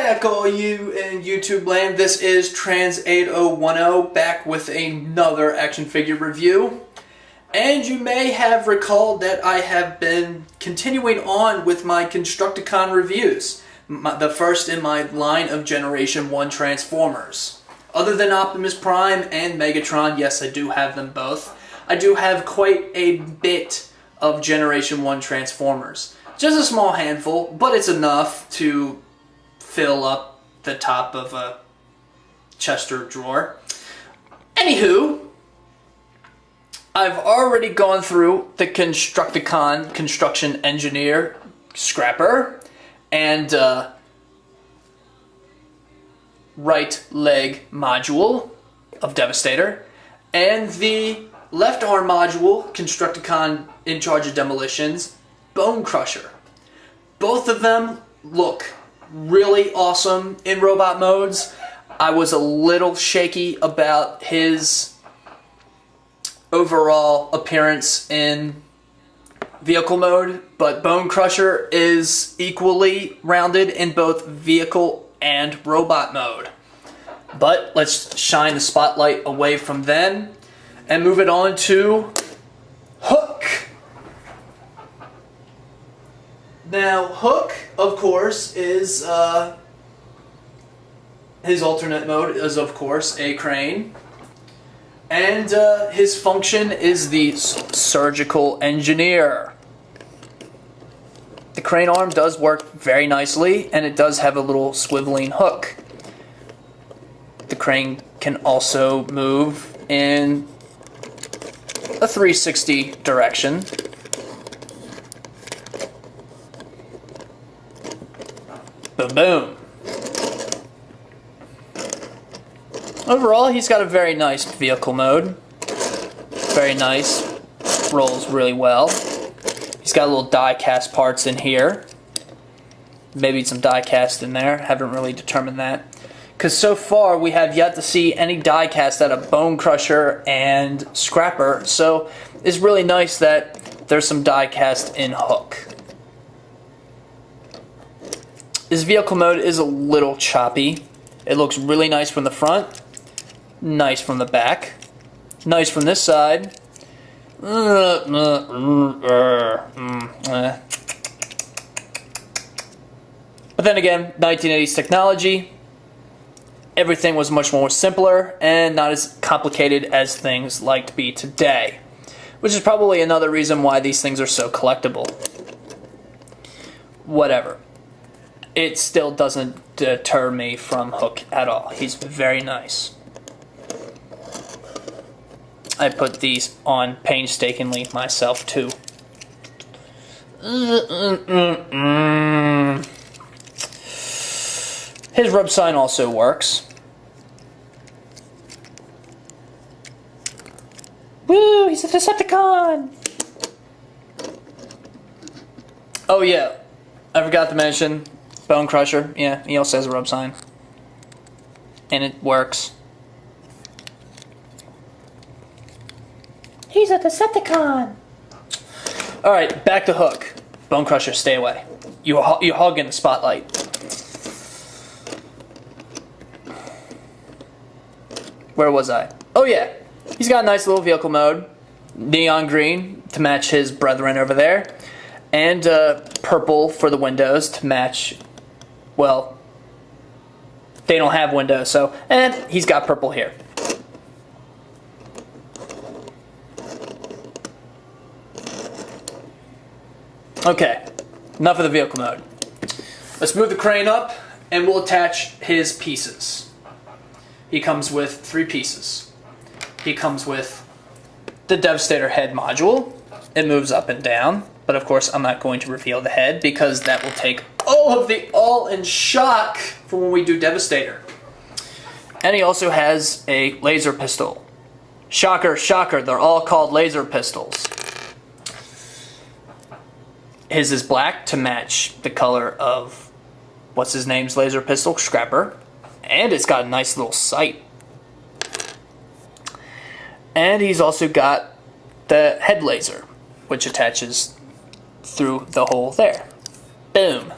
back, all you in YouTube land. This is Trans8010 back with another action figure review. And you may have recalled that I have been continuing on with my Constructicon reviews. The first in my line of Generation 1 Transformers. Other than Optimus Prime and Megatron, yes, I do have them both. I do have quite a bit of Generation 1 Transformers. Just a small handful, but it's enough to fill up the top of a Chester drawer. Anywho, I've already gone through the Constructicon Construction Engineer Scrapper and right leg module of Devastator and the left arm module, Constructicon in Charge of Demolitions, Bone Crusher. Both of them look really awesome in robot modes. I was a little shaky about his overall appearance in vehicle mode, but Bone Crusher is equally rounded in both vehicle and robot mode. But let's shine the spotlight away from them and move it on to Hook. Now, Hook, of course, is his alternate mode is, of course, a crane. And his function is the surgical engineer. The crane arm does work very nicely, and it does have a little swiveling hook. The crane can also move in a 360 direction. Boom, boom. Overall, he's got a very nice vehicle mode. Very nice. Rolls really well. He's got little die-cast parts in here. Maybe some die-cast in there. Haven't really determined that. Because so far, we have yet to see any die-cast out of Bone Crusher and Scrapper. So it's really nice that there's some die-cast in Hook. His vehicle mode is a little choppy. It looks really nice from the front. Nice from the back. Nice from this side. But then again, 1980s technology. Everything was much more simpler and not as complicated as things like to be today. Which is probably another reason why these things are so collectible. Whatever. It still doesn't deter me from Hook at all. He's very nice. I put these on painstakingly myself too. His rub sign also works. Woo! He's a Decepticon! Oh yeah, I forgot to mention Bone Crusher. Yeah, he also has a rub sign. And it works. He's a Decepticon! Alright, back to Hook. Bone Crusher, stay away. You're hogging the spotlight. Where was I? Oh yeah, he's got a nice little vehicle mode. Neon green to match his brethren over there. And purple for the windows to match, well, they don't have windows, so, and he's got purple here. Okay, enough of the vehicle mode. Let's move the crane up and we'll attach his pieces. He comes with 3 pieces. He comes with the Devastator head module. It moves up and down, but of course I'm not going to reveal the head because that will take all of the all-in shock for when we do Devastator. And he also has a laser pistol. Shocker, shocker, they're all called laser pistols. His is black to match the color of what's his name's laser pistol, Scrapper. And it's got a nice little sight. And he's also got the head laser, which attaches through the hole there. Boom.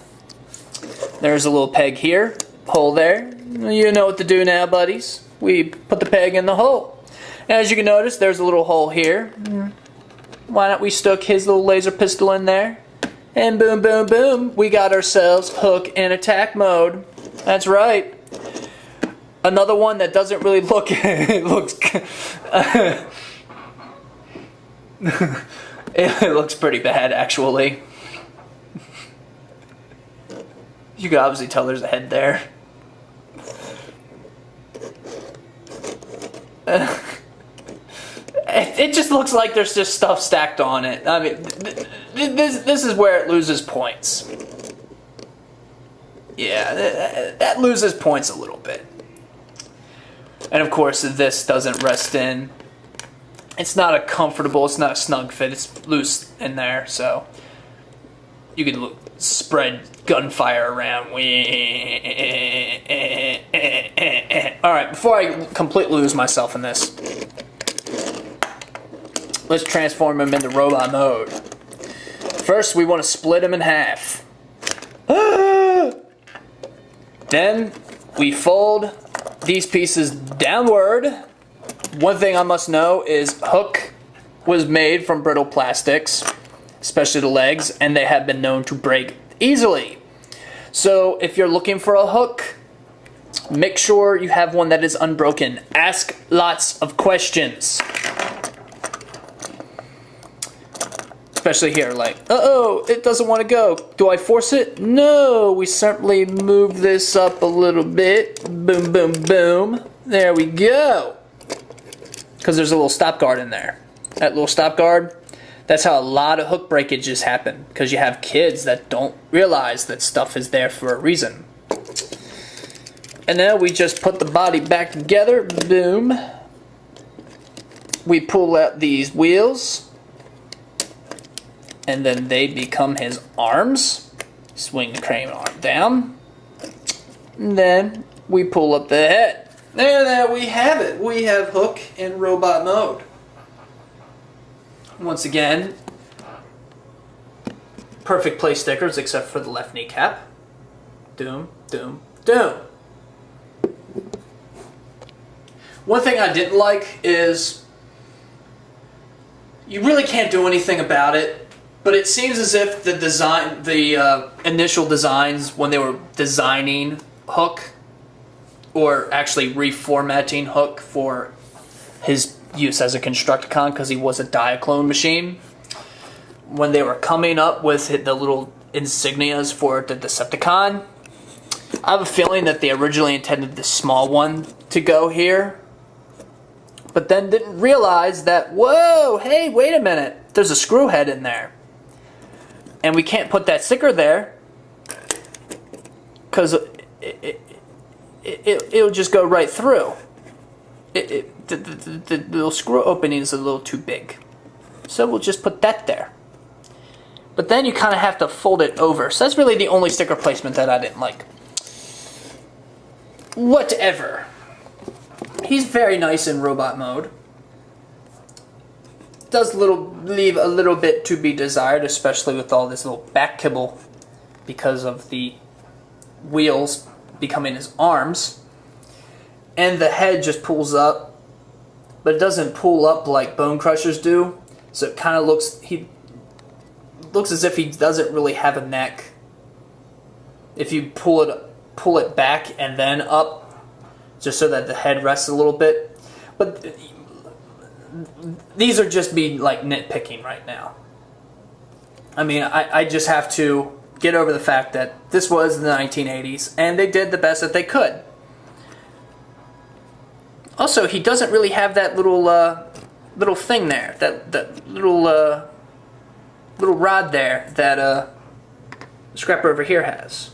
There's a little peg here hole there. You know what to do now, buddies. We put the peg in the hole. As you can notice, there's a little hole here. Why not we stuck his little laser pistol in there? And boom, boom, boom, we got ourselves Hook in attack mode. That's right. Another one that doesn't really look... it looks... it looks pretty bad, actually. You can obviously tell there's a head there. It just looks like there's just stuff stacked on it. I mean, this is where it loses points. Yeah, that loses points a little bit. And of course, this doesn't rest in. It's not a comfortable, it's not a snug fit. It's loose in there, so you can spread gunfire around. Alright, before I completely lose myself in this, let's transform him into robot mode. First, we want to split him in half. Then, we fold these pieces downward. One thing I must know is Hook was made from brittle plastics, especially the legs, and they have been known to break easily. So, if you're looking for a Hook, make sure you have one that is unbroken. Ask lots of questions. Especially here, like, uh-oh, it doesn't want to go. Do I force it? No, we simply move this up a little bit. Boom, boom, boom. There we go. Because there's a little stop guard in there. That little stop guard, that's how a lot of hook breakages happen. Because you have kids that don't realize that stuff is there for a reason. And now we just put the body back together. Boom. We pull out these wheels. And then they become his arms. Swing the crane arm down. And then we pull up the head. There we have it. We have Hook in robot mode. Once again, perfect play stickers except for the left kneecap. Doom, doom, doom. One thing I didn't like is you really can't do anything about it. But it seems as if the initial designs when they were designing Hook, or actually reformatting Hook for his use as a Constructicon because he was a Diaclone machine, when they were coming up with the little insignias for the Decepticon, I have a feeling that they originally intended the small one to go here, but then didn't realize that, whoa, hey, wait a minute, there's a screw head in there. And we can't put that sticker there because it'll just go right through. The little screw opening is a little too big. So we'll just put that there. But then you kind of have to fold it over. So that's really the only sticker placement that I didn't like. Whatever. He's very nice in robot mode. Does leave a little bit to be desired, especially with all this little back kibble because of the wheels becoming his arms. And the head just pulls up, but it doesn't pull up like Bone Crushers do. So it kind of looks as if he doesn't really have a neck. If you pull it back and then up, just so that the head rests a little bit. But these are just me like nitpicking right now. I mean, I just have to get over the fact that this was the 1980s and they did the best that they could. Also, he doesn't really have that little thing there, that little rod there that Scrapper over here has.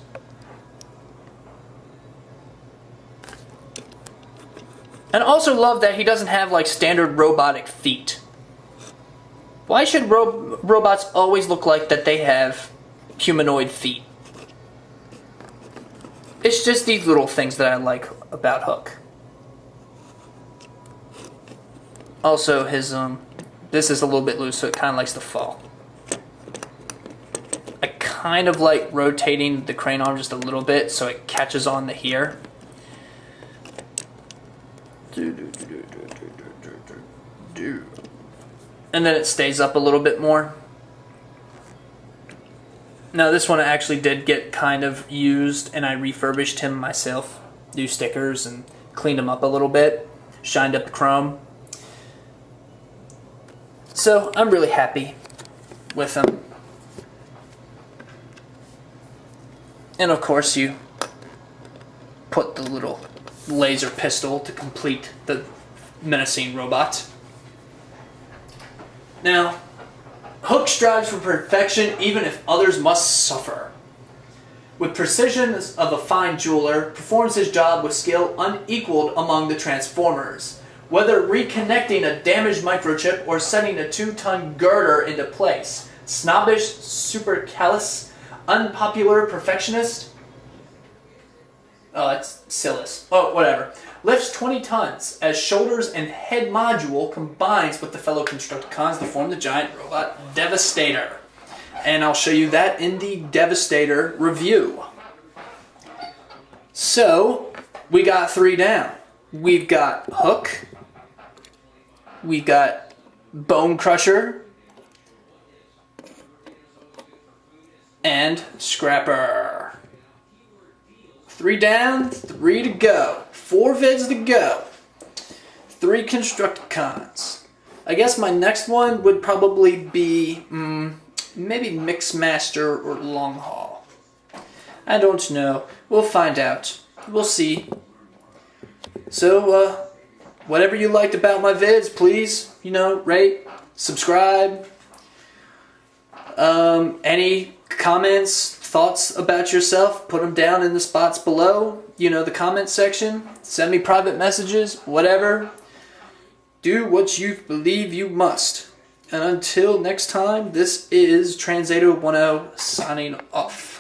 And I also love that he doesn't have like standard robotic feet. Why should robots always look like that they have humanoid feet? It's just these little things that I like about Hook. Also, his this is a little bit loose, so it kind of likes to fall. I kind of like rotating the crane arm just a little bit so it catches on to here. And then it stays up a little bit more. Now this one actually did get kind of used, and I refurbished him myself. New stickers and cleaned him up a little bit. Shined up the chrome. So I'm really happy with him. And of course you put the little laser pistol to complete the menacing robot. Now, Hook strives for perfection even if others must suffer. With precision of a fine jeweler, performs his job with skill unequaled among the Transformers. Whether reconnecting a damaged microchip or setting a 2-ton girder into place. Snobbish, supercilious, unpopular perfectionist. Oh, that's Silas. Oh, whatever. Lifts 20 tons as shoulders and head module combines with the fellow Constructicons to form the giant robot Devastator. And I'll show you that in the Devastator review. So, we got 3 down. We've got Hook. We've got Bone Crusher. And Scrapper. 3 down, 3 to go. 4 vids to go. 3 Constructicons. I guess my next one would probably be maybe Mixmaster or Long Haul. I don't know. We'll find out. We'll see. So, whatever you liked about my vids, please, rate, subscribe. Any comments, thoughts about yourself, put them down in the spots below. The comment section. Send me private messages, whatever. Do what you believe you must. And until next time, this is Trans810 signing off.